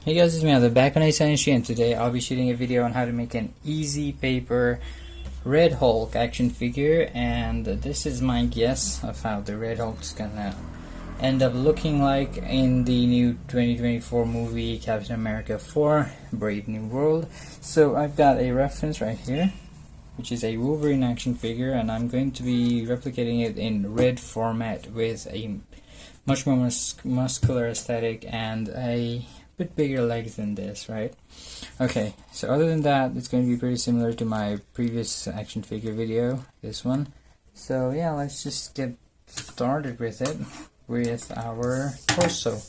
Hey guys, it's me, the back on Essential, and today I'll be shooting a video on how to make an easy paper Red Hulk action figure, and this is my guess of how the Red Hulk's gonna end up looking like in the new 2024 movie Captain America 4 Brave New World. So I've got a reference right here, which is a Wolverine action figure, and I'm going to be replicating it in red format with a much more muscular aesthetic and a bit bigger legs than this, right? Okay, so other than that, it's going to be pretty similar to my previous action figure video, this one. So yeah, let's just get started with it, with our torso.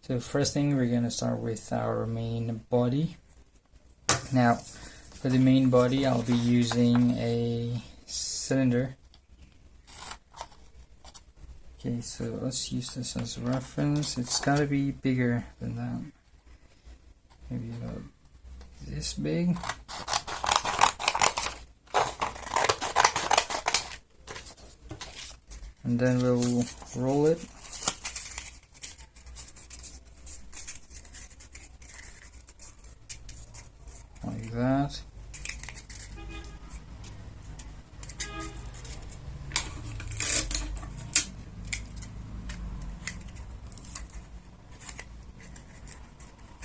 So first thing, we're going to start with our main body. Now, for the main body, I'll be using a cylinder. Okay, so let's use this as a reference. It's got to be bigger than that. Maybe about this big. And then we'll roll it. Like that.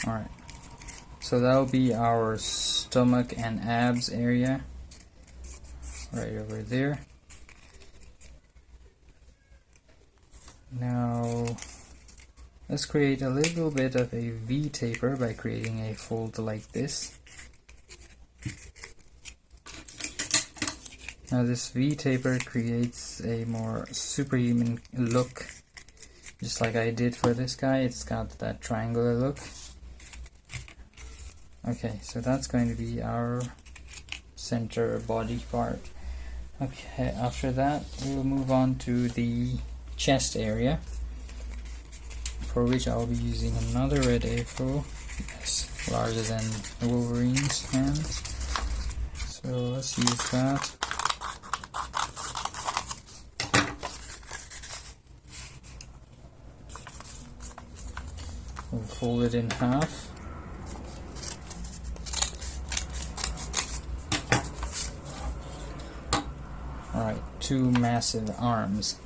Alright. So that'll be our stomach and abs area, right over there. Now, let's create a little bit of a V taper by creating a fold like this. Now this V taper creates a more superhuman look, just like I did for this guy. It's got that triangular look. Okay, so that's going to be our center body part. Okay, after that we'll move on to the chest area, for which I'll be using another red A4, yes, larger than Wolverine's hands. So let's use that. We'll fold it in half. Alright, two massive arms.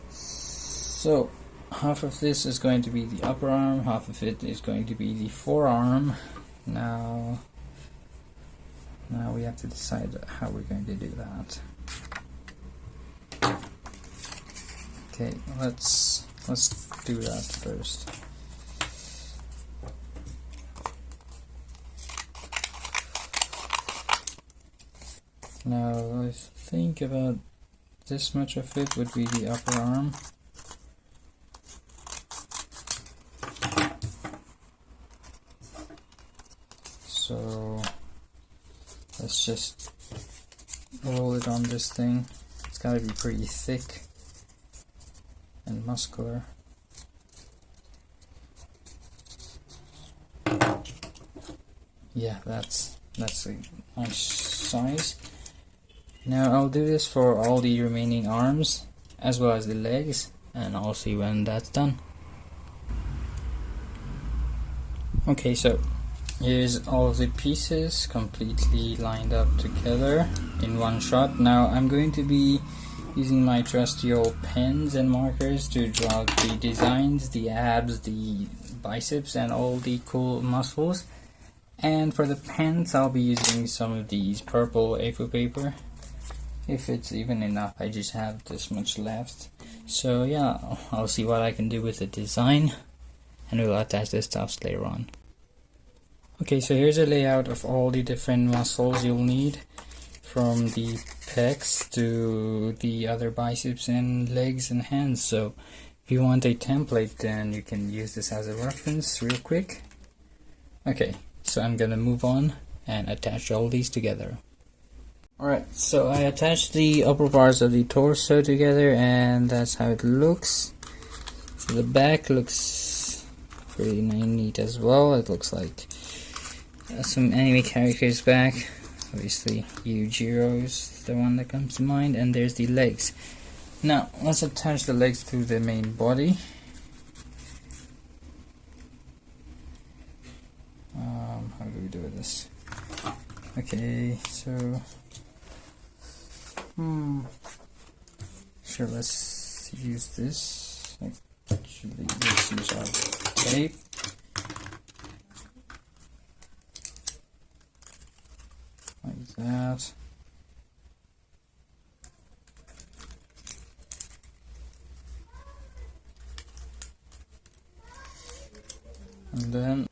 So half of this is going to be the upper arm, half of it is going to be the forearm. Now we have to decide how we're going to do that. Okay, let's do that first. Now I think about this much of it would be the upper arm. So let's just roll it on this thing. It's got to be pretty thick and muscular. Yeah, that's a nice size. Now I'll do this for all the remaining arms as well as the legs, and I'll see when that's done. Okay, so here's all of the pieces completely lined up together in one shot. Now I'm going to be using my trusty old pens and markers to draw the designs, the abs, the biceps, and all the cool muscles. And for the pens, I'll be using some of these purple A4 paper. If it's even enough, I just have this much left. So yeah, I'll see what I can do with the design, and we'll attach the stuffs later on. Okay, so here's a layout of all the different muscles you'll need, from the pecs to the other biceps and legs and hands. So if you want a template, then you can use this as a reference real quick. Okay, so I'm gonna move on and attach all these together. Alright, so I attached the upper parts of the torso together, and that's how it looks. So the back looks pretty neat as well. It looks like some anime characters back. Obviously Yujiro is the one that comes to mind, and there's the legs. Now let's attach the legs to the main body. this. Okay, so sure, let's use this. Actually, let's use our tape. Like that. And then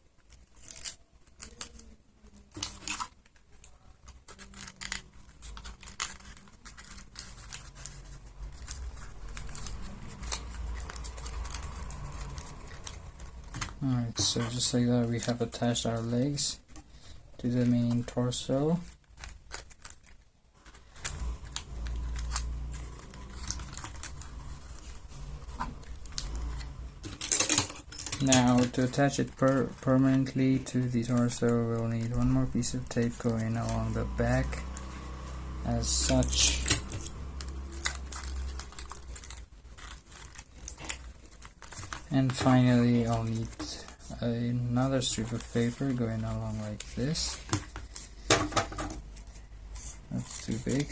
alright, so just like that we have attached our legs to the main torso. Now to attach it permanently to the torso, we'll need one more piece of tape going along the back as such. And finally I'll need another strip of paper going along like this. That's too big.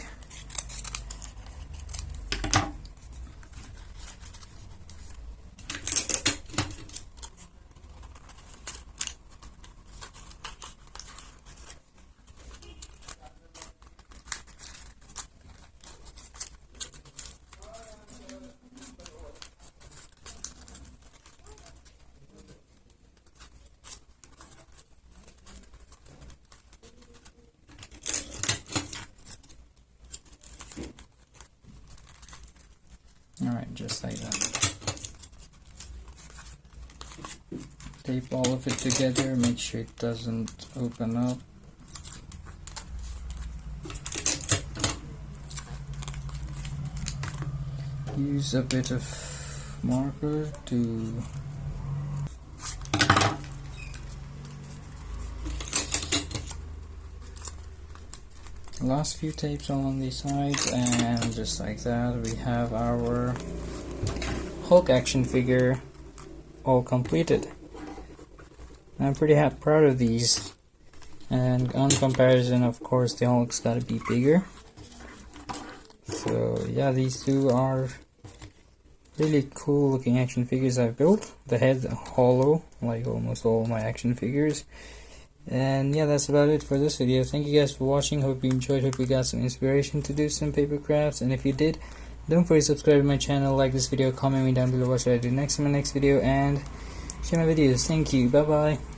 Alright, just like that. Tape all of it together, make sure it doesn't open up. Use a bit of marker to last few tapes along the sides, and just like that we have our Hulk action figure all completed. I'm pretty proud of these, and on comparison of course the Hulk's gotta be bigger. So yeah, these two are really cool looking action figures I've built. The head's hollow like almost all my action figures. And yeah, that's about it for this video. Thank you guys for watching. Hope you enjoyed. Hope you got some inspiration to do some paper crafts. And if you did, don't forget to subscribe to my channel, like this video, comment me down below what should I do next in my next video, and share my videos. Thank you. Bye bye.